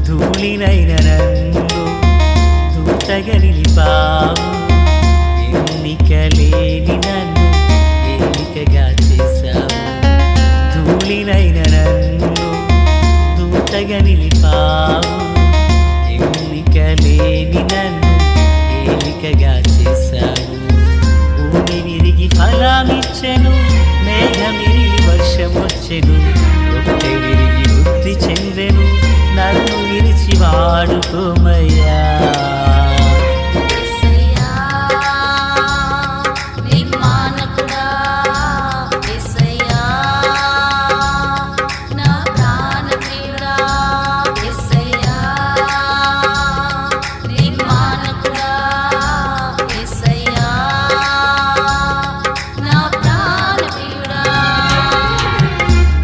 ధూళినైన నన్ను దూతగా నిలిపావు. ఎన్నికలేని నన్ను ఏలికగా చేశావు. ధూళినైన నన్ను దూతగా నిలిపావు. ఎన్నికలేని నన్ను ఏలికగా చేశావు. భూమి విరిగి ఫలమిచ్చెను, మేఘమిరిగి వర్షమొచ్చెను. రొట్టె విరిగి వృద్ధి చెందెను, నన్ను విరిచి వాడుకోమయ్యా.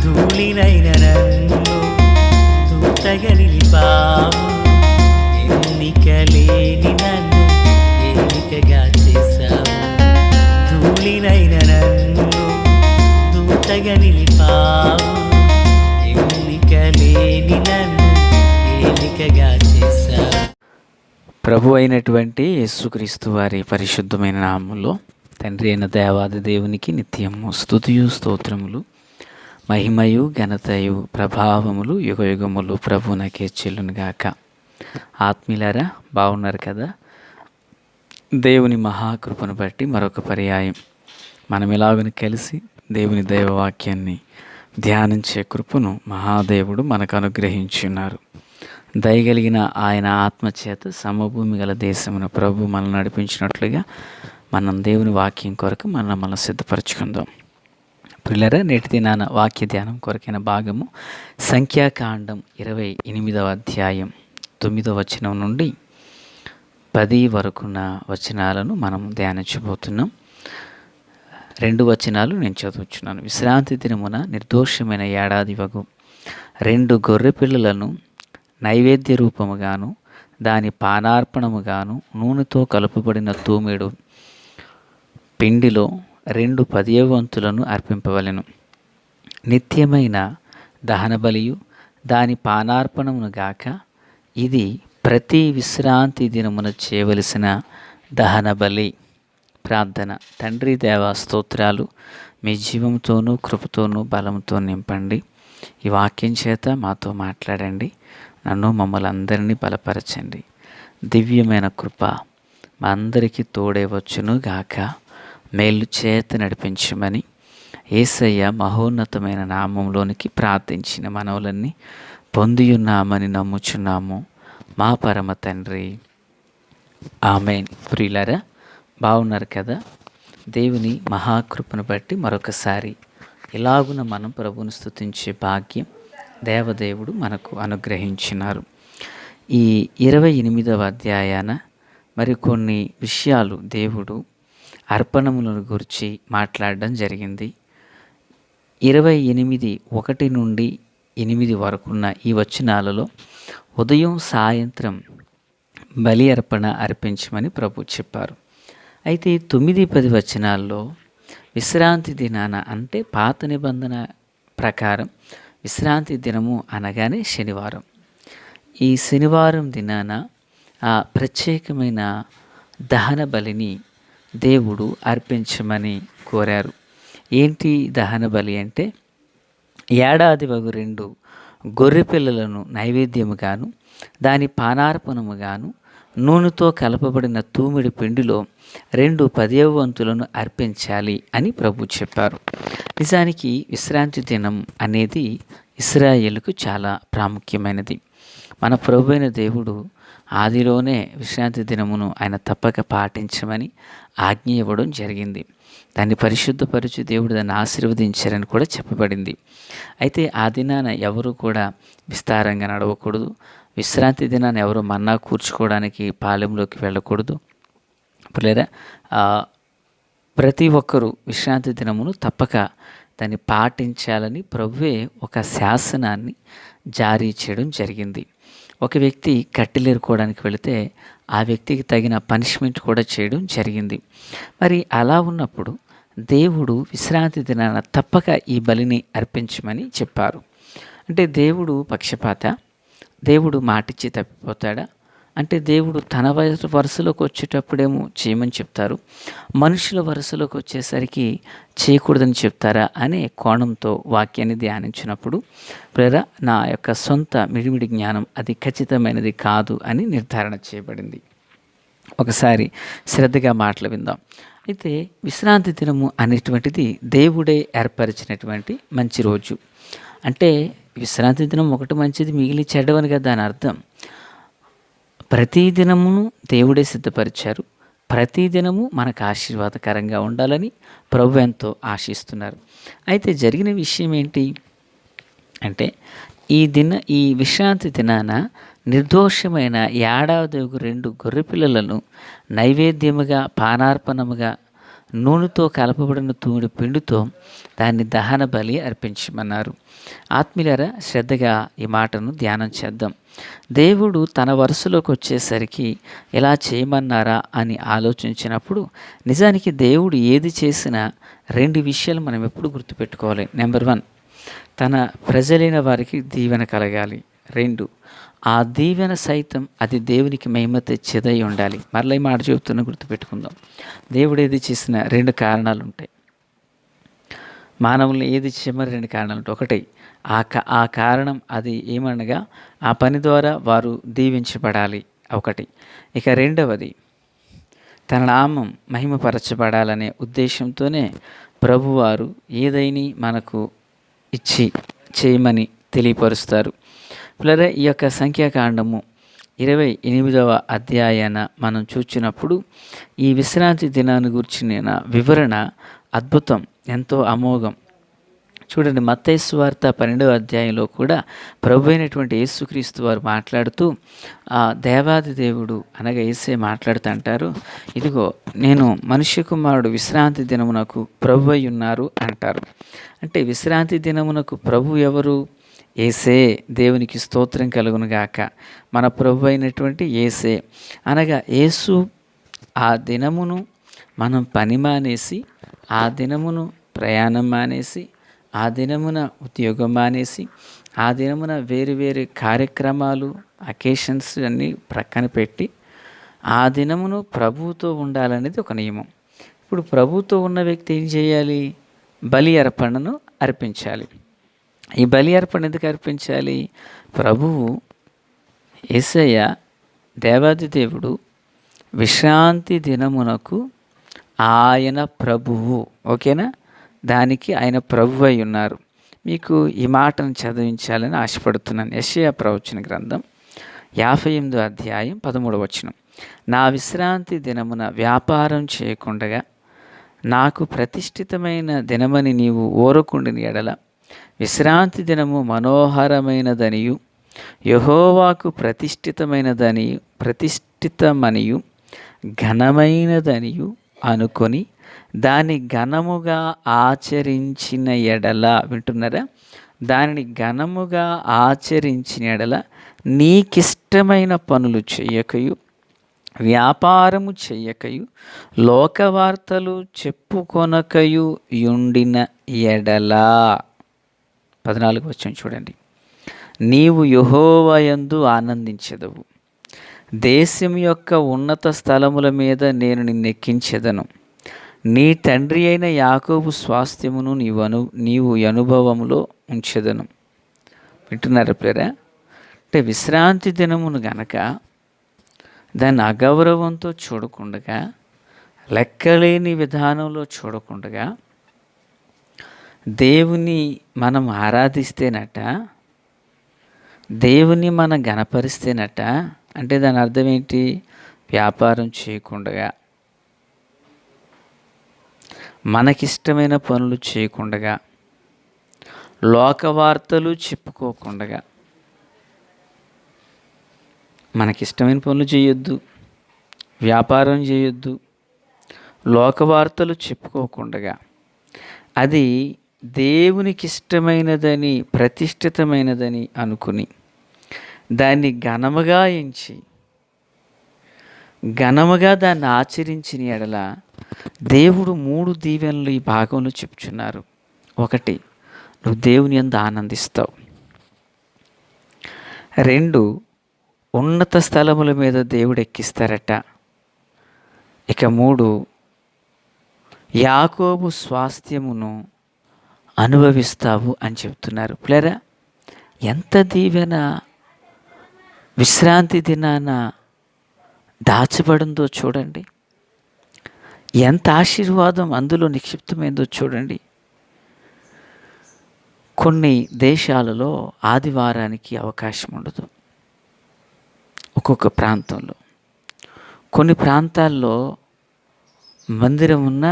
ధూళినైన నన్ను దూతగా నిలిపావు. ఎన్నికలేని నన్ను ఏలికగా చేశావు. ధూళినైన నన్ను దూతగా నిలిపావు. ఎన్నికలేని నన్ను ఏలికగా చేశావు. ప్రభు అయినటువంటి యేసుక్రీస్తు వారి పరిశుద్ధమైన నామములో తండ్రి అయిన దేవాది దేవునికి నిత్యము స్తుతియు స్తోత్రములు, మహిమయు ఘనతయు ప్రభావములు యుగయుగములు ప్రభునకే చెల్లునుగాక. ఆత్మీయులారా, బాగున్నారు కదా? దేవుని మహాకృపను బట్టి మరొక పర్యాయం మనం ఇలాగని కలిసి దేవుని దైవవాక్యాన్ని ధ్యానించే కృపను మహాదేవుడు మనకు అనుగ్రహించున్నారు. దయగలిగిన ఆయన ఆత్మచేత సమభూమి గల దేశమున ప్రభు మనల్ని నడిపించినట్లుగా మనం దేవుని వాక్యం కొరకు మనం సిద్ధపరచుకుందాం. ప్రియులారా, నేటి దినాన వాక్య ధ్యానం కొరకైన భాగము సంఖ్యాకాండం 28వ అధ్యాయం 9వ వచనం నుండి 10 వరకున్న వచనాలను మనం ధ్యానించబోతున్నాం. 2 వచనాలు నేను చదువుచున్నాను. విశ్రాంతి దినమున నిర్దోషమైన ఏడాది వగు 2 గొర్రె పిల్లలను నైవేద్య రూపముగాను దాని పానార్పణముగాను నూనెతో కలుపబడిన తూమెడు పిండిలో 2 10వ వంతులను అర్పింపవలెను. నిత్యమైన దహనబలియు దాని పానార్పణమును గాక ఇది ప్రతి విశ్రాంతి దినమున చేయవలసిన దహన బలి. ప్రార్థన. తండ్రి దేవా, స్తోత్రాలు. మీ జీవంతోనూ కృపతోనూ బలంతో నింపండి. ఈ వాక్యం చేత మాతో మాట్లాడండి. నన్ను మమ్మల్ని అందరినీ బలపరచండి. దివ్యమైన కృప మా అందరికీ తోడే వచ్చును గాక. మేలు చేత నడిపించమని యేసయ్య మహోన్నతమైన నామంలోనికి ప్రార్థించిన మనవులన్నీ పొందియున్నామని నమ్ముచున్నాము మా పరమ తండ్రి, ఆమేన్. ప్రియులారా, బాగున్నారు కదా? దేవుని మహాకృపను బట్టి మరొకసారి ఇలాగున మనం ప్రభువును స్తుతించే భాగ్యం దేవదేవుడు మనకు అనుగ్రహించినారు. ఈ 28వ అధ్యాయాన మరికొన్ని విషయాలు దేవుడు అర్పణములను గురించి మాట్లాడడం జరిగింది. 28:1 నుండి 8 వరకున్న ఈ వచనాలలో ఉదయం సాయంత్రం బలి అర్పణ అర్పించమని ప్రభు చెప్పారు. అయితే 9-10 వచనాల్లో విశ్రాంతి దినాన, అంటే పాత నిబంధన ప్రకారం విశ్రాంతి దినము అనగానే శనివారం. ఈ శనివారం దినాన ఆ ప్రత్యేకమైన దహన బలిని దేవుడు అర్పించమని కోరారు. ఏంటి దహన బలి అంటే, ఏడాది వగు 2 గొర్రె పిల్లలను నైవేద్యముగాను దాని పానార్పణముగాను నూనెతో కలపబడిన తూమిడి పిండిలో 2 10వ వంతులను అర్పించాలి అని ప్రభు చెప్పారు. నిజానికి విశ్రాంతి దినం అనేది ఇశ్రాయేలుకు చాలా ప్రాముఖ్యమైనది. మన ప్రభువైన దేవుడు ఆదిలోనే విశ్రాంతి దినమును ఆయన తప్పక పాటించమని ఆజ్ఞ ఇవ్వడం జరిగింది. దాన్ని పరిశుద్ధపరిచి దేవుడు దాన్ని ఆశీర్వదించారని కూడా చెప్పబడింది. అయితే ఆ దినాన ఎవరు కూడా విస్తారంగా నడవకూడదు. విశ్రాంతి దినాన్ని ఎవరు మన్నా కూర్చుకోవడానికి పాలెంలోకి వెళ్ళకూడదు. లేదా ప్రతి ఒక్కరూ విశ్రాంతి దినమును తప్పక దాన్ని పాటించాలని ప్రభువే ఒక శాసనాన్ని జారీ చేయడం జరిగింది. ఒక వ్యక్తి కట్టెలేరుకోవడానికి వెళితే ఆ వ్యక్తికి తగిన పనిష్మెంట్ కూడా చేయడం జరిగింది. మరి అలా ఉన్నప్పుడు దేవుడు విశ్రాంతి దినాన తప్పక ఈ బలిని అర్పించమని చెప్పారు. అంటే దేవుడు పక్షపాత? దేవుడు మాటిచ్చి తప్పిపోతాడా? అంటే దేవుడు తన వరుసలోకి వచ్చేటప్పుడేమో చేయమని చెప్తారు, మనుషుల వరుసలోకి వచ్చేసరికి చేయకూడదని చెప్తారా అనే కోణంతో వాక్యాన్ని ధ్యానించినప్పుడు ప్రేర నా యొక్క సొంత మిడిమిడి జ్ఞానం అది ఖచ్చితమైనది కాదు అని నిర్ధారణ చేయబడింది. ఒకసారి శ్రద్ధగా మాటలు విందాం. అయితే విశ్రాంతి దినము అనేటువంటిది దేవుడే ఏర్పరిచినటువంటి మంచి రోజు. అంటే విశ్రాంతి దినం ఒకటి మంచిది మిగిలి చెడ్డవని కదా దాని అర్థం. ప్రతి దినమును దేవుడే సిద్ధపరిచారు. ప్రతి దినము మనకు ఆశీర్వాదకరంగా ఉండాలని ప్రభు ఎంతో ఆశిస్తున్నారు. అయితే జరిగిన విషయం ఏంటి అంటే ఈ విశ్రాంతి దినాన నిర్దోషమైన ఏడాది 2 గొర్రెపిల్లలను నైవేద్యముగా పానార్పణముగా నూనెతో కలపబడిన తూడి పిండితో దాన్ని దహన బలి అర్పించమన్నారు. ఆత్మీయులారా, శ్రద్ధగా ఈ మాటను ధ్యానం చేద్దాం. దేవుడు తన వరుసలోకి వచ్చేసరికి ఎలా చేయమన్నారా అని ఆలోచించినప్పుడు నిజానికి దేవుడు ఏది చేసినా 2 విషయాలు మనం ఎప్పుడు గుర్తుపెట్టుకోవాలి. నెంబర్ 1, తన ప్రజలైన వారికి దీవెన కలగాలి. 2, ఆ దీవెన సైతం అది దేవునికి మహిమ తెచ్చేదై ఉండాలి. మరలా ఈ మాట చెబుతున్నా, గుర్తుపెట్టుకుందాం. దేవుడు ఏది చేసిన 2 కారణాలు ఉంటాయి. మానవుల్ని ఏది చేయమని 2 కారణాలు ఉంటాయి. ఒకటి, ఆ కారణం అది ఏమనగా ఆ పని ద్వారా వారు దీవించబడాలి ఒకటి. ఇక రెండవది, తన నామం మహిమపరచబడాలనే ఉద్దేశంతోనే ప్రభువారు ఏదైనా మనకు ఇచ్చి చేయమని తెలియపరుస్తారు. పిల్లరా, ఈ యొక్క సంఖ్యాకాండము 28వ అధ్యాయాన మనం చూచినప్పుడు ఈ విశ్రాంతి దినాన్ని గురించిన వివరణ అద్భుతం, ఎంతో అమోఘం. చూడండి, మత్తయి సువార్త 12వ అధ్యాయంలో కూడా ప్రభు అయినటువంటి యేసుక్రీస్తు వారు మాట్లాడుతూ దేవాది దేవుడు అనగా యేసే మాట్లాడుతూ అంటారు, ఇదిగో నేను మనుష్య కుమారుడు విశ్రాంతి దినమునకు ప్రభు అయి ఉన్నారు అంటారు. అంటే విశ్రాంతి దినమునకు ప్రభు ఎవరు? యేసే. దేవునికి స్తోత్రం కలుగును గాక. మన ప్రభు అయినటువంటి యేసే అనగా యేసు ఆ దినమును మనం పని మానేసి, ఆ దినమును ప్రయాణం మానేసి, ఆ దినమున ఉద్యోగం మానేసి, ఆ దినమున వేరు వేరు కార్యక్రమాలు అకేషన్స్ అన్నీ ప్రక్కన పెట్టి ఆ దినమును ప్రభువుతో ఉండాలనేది ఒక నియమం. ఇప్పుడు ప్రభువుతో ఉన్న వ్యక్తి ఏం చేయాలి? బలి అర్పణను అర్పించాలి. ఈ బలి అర్పణ ఎందుకు అర్పించాలి? ప్రభువు యేసయ్య దేవాది దేవుడు విశ్రాంతి దినమునకు ఆయన ప్రభువు, ఓకేనా, దానికి ఆయన ప్రభు అయి ఉన్నారు. మీకు ఈ మాటను చదివించాలని ఆశపడుతున్నాను. యెషయా ప్రవచన గ్రంథం 58వ అధ్యాయం 13వ వచనం. నా విశ్రాంతి దినమున వ్యాపారం చేయకుండగా నాకు ప్రతిష్ఠితమైన దినమని నీవు ఓరకుండిన ఎడల విశ్రాంతి దినము మనోహరమైనదనియు యెహోవాకు ప్రతిష్ఠితమనియు ఘనమైనదనియు అనుకొని దాన్ని ఘనముగా ఆచరించిన ఎడల, వింటున్నారా, దానిని ఘనముగా ఆచరించిన ఎడల నీకిష్టమైన పనులు చేయకయు వ్యాపారము చేయకయు లోకవార్తలు చెప్పుకొనకయు యుండిన ఎడలా. 14వ వచనం చూడండి. నీవు యెహోవా యందు ఆనందించెదవు, దేశం యొక్క ఉన్నత స్థలముల మీద నేను నిన్నెక్కించెదను, నీ తండ్రి అయిన యాకోబు స్వాస్థ్యమును నీవు అనుభవములో ఉంచెదను. వింటున్నారా ప్రియరా? అంటే విశ్రాంతి దినమును గనక దాన్ని అగౌరవంతో చూడకుండగా, లెక్కలేని విధానంలో చూడకుండగా దేవుని మనం ఆరాధిస్తేనట, దేవుని మనం గణపరిస్తేనట. అంటే దాని అర్థం ఏంటి? వ్యాపారం చేయకుండగా, మనకిష్టమైన పనులు చేయకుండగా, లోకవార్తలు చెప్పుకోకుండగా. మనకిష్టమైన పనులు చేయొద్దు, వ్యాపారం చేయొద్దు, లోకవార్తలు చెప్పుకోకుండగా, అది దేవునికి ఇష్టమైనదని ప్రతిష్ఠితమైనదని అనుకుని దాన్ని ఘనముగా ఎంచి ఘనముగా దాన్ని ఆచరించిన ఎడల దేవుడు 3 దీవెనలు ఈ భాగంలో చెప్తున్నారు. ఒకటి, నువ్వు దేవుని యందు ఆనందిస్తావు. 2 ఉన్నత స్థలముల మీద దేవుడు ఎక్కిస్తారట. ఇక 3 యాకోబు స్వాస్థ్యమును అనుభవిస్తావు అని చెప్తున్నారు. ప్లేరా ఎంత దీవెన విశ్రాంతి దినాన దాచబడిందో చూడండి. ఎంత ఆశీర్వాదం అందులో నిక్షిప్తమైందో చూడండి. కొన్ని దేశాలలో ఆదివారానికి అవకాశం ఉండదు. ఒక్కొక్క ప్రాంతంలో, కొన్ని ప్రాంతాల్లో మందిరం ఉన్న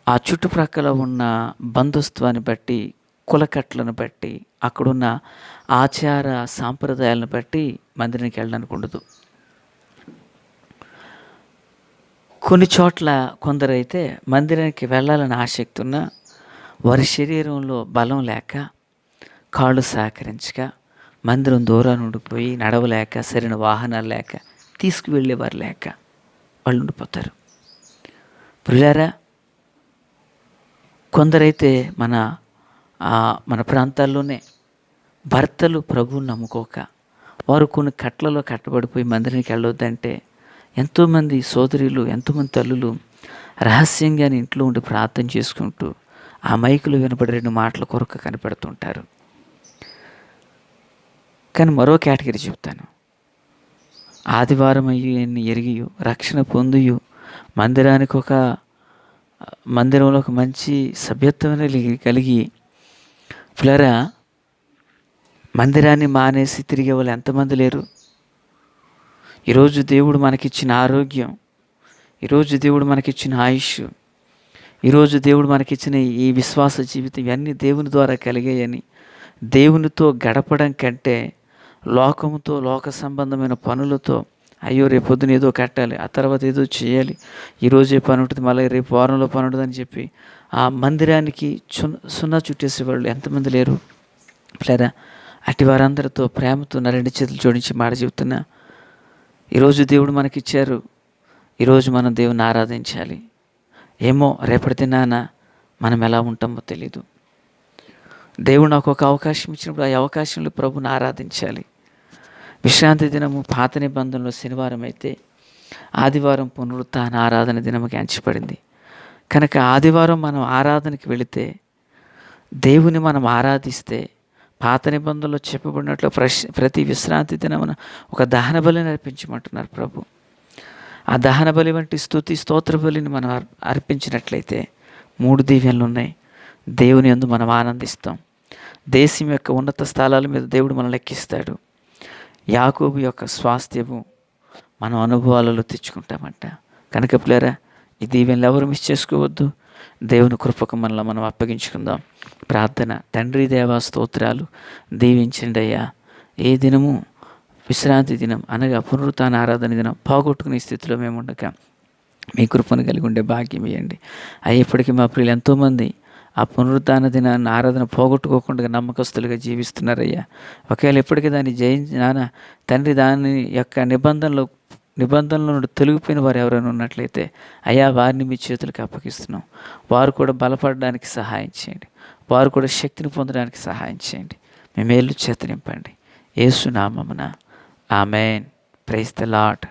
ఆ చుట్టుప్రక్కల ఉన్న బంధుత్వాన్ని బట్టి, కులకట్లను బట్టి, అక్కడున్న ఆచార సాంప్రదాయాలను బట్టి మందిరానికి వెళ్ళడానికి ఉండదు. కొన్ని చోట్ల కొందరైతే మందిరానికి వెళ్ళాలని ఆసక్తి ఉన్న వారి శరీరంలో బలం లేక, కాళ్ళు సహకరించక, మందిరం దూరాన్ని ఉండిపోయి నడవలేక, సరైన వాహనాలు లేక, తీసుకువెళ్ళేవారు లేక వాళ్ళు ఉండిపోతారు. ప్రియులారా, కొందరైతే మన ప్రాంతాల్లోనే భర్తలు ప్రభువుని నమ్ముకోక వారు కొన్ని కట్లలో కట్టబడిపోయి మందిరానికి వెళ్ళొద్దంటే ఎంతోమంది సోదరులు, ఎంతోమంది తల్లులు రహస్యంగానే ఇంట్లో ఉండి ప్రార్థన చేసుకుంటూ ఆ మైకులు వినపడే 2 మాటల కొరకు కనిపెడుతుంటారు. కానీ మరో కేటగిరీ చెప్తాను. ఆదివారం అయ్యి ఎరిగియు, రక్షణ పొందియు, మందిరంలో ఒక మంచి సభ్యత్వం కలిగి పిల్లరా మందిరాన్ని మానేసి తిరిగే వాళ్ళు ఎంతమంది లేరు? ఈరోజు దేవుడు మనకిచ్చిన ఆరోగ్యం, ఈరోజు దేవుడు మనకిచ్చిన ఆయుష్, ఈరోజు దేవుడు మనకిచ్చిన ఈ విశ్వాస జీవితం ఇవన్నీ దేవుని ద్వారా కలిగాయని దేవునితో గడపడం కంటే లోకముతో, లోక సంబంధమైన పనులతో అయ్యో రేపు పొద్దున ఏదో కట్టాలి, ఆ తర్వాత ఏదో చేయాలి, ఈరోజే పని ఉంటుంది, మళ్ళీ రేపు వారంలో పని ఉంటుంది అని చెప్పి ఆ మందిరానికి సున్నా చుట్టేసేవాళ్ళు ఎంతమంది లేరు? ప్లేరా అటు వారందరితో ప్రేమతో 2 చేతులు జోడించి మాట చెబుతున్నా, ఈరోజు దేవుడు మనకిచ్చారు, ఈరోజు మనం దేవుని ఆరాధించాలి. ఏమో రేపటి దినాన మనం ఎలా ఉంటామో తెలీదు. దేవుడు నాకు ఒక అవకాశం ఇచ్చినప్పుడు ఆ అవకాశంలో ప్రభుని ఆరాధించాలి. విశ్రాంతి దినము పాత నిబంధనలో శనివారం అయితే ఆదివారం పునరుత్థాన ఆరాధన దినముకి ఎంచబడింది. కనుక ఆదివారం మనం ఆరాధనకి వెళితే, దేవుని మనం ఆరాధిస్తే పాత నిబంధనలో చెప్పబడినట్లు ప్రతి విశ్రాంతి దినమున ఒక దహన బలిని అర్పించమంటున్నారు ప్రభు. ఆ దహన బలి వంటి స్తోత్ర బలిని మనం అర్పించినట్లయితే 3 దీవెనలు ఉన్నాయి. దేవుని యందు మనం ఆనందిస్తాం. దేశం యొక్క ఉన్నత స్థలాల మీద దేవుడు మనం లెక్కిస్తాడు. యాకోబు యొక్క స్వాస్థ్యము మనం అనుభవాలలో తెచ్చుకుంటామంట. కనుక పిల్లరా, ఈ దీవెనలు ఎవరు మిస్ చేసుకోవద్దు. దేవుని కృపకు మనలో మనం అప్పగించుకుందాం. ప్రార్థన. తండ్రి దేవా స్తోత్రాలు, దీవించండి అయ్యా. ఏ దినము విశ్రాంతి దినం అనగా పునరుత్థాన ఆరాధన దినం పోగొట్టుకునే స్థితిలో మేము ఉండక మీ కృపను కలిగి ఉండే భాగ్యం ఇవ్వండి. అయ్యేప్పటికీ మా ప్రియులు ఎంతోమంది ఆ పునరుత్థాన దినాన్ని ఆరాధన పోగొట్టుకోకుండా నమ్మకస్తులుగా జీవిస్తున్నారయ్యా. ఒకవేళ ఎప్పటికీ దాన్ని జయించిన తండ్రి దాని యొక్క నిబంధనల నుండి తొలగిపోయిన వారు ఎవరైనా ఉన్నట్లయితే అయ్యా వారిని మీ చేతులకు అప్పగిస్తున్నాం. వారు కూడా బలపడడానికి సహాయం చేయండి. వారు కూడా శక్తిని పొందడానికి సహాయం చేయండి. మీ మేలు చేత నింపండి. యేసు నామమున ఆమేన్. Praise the lord.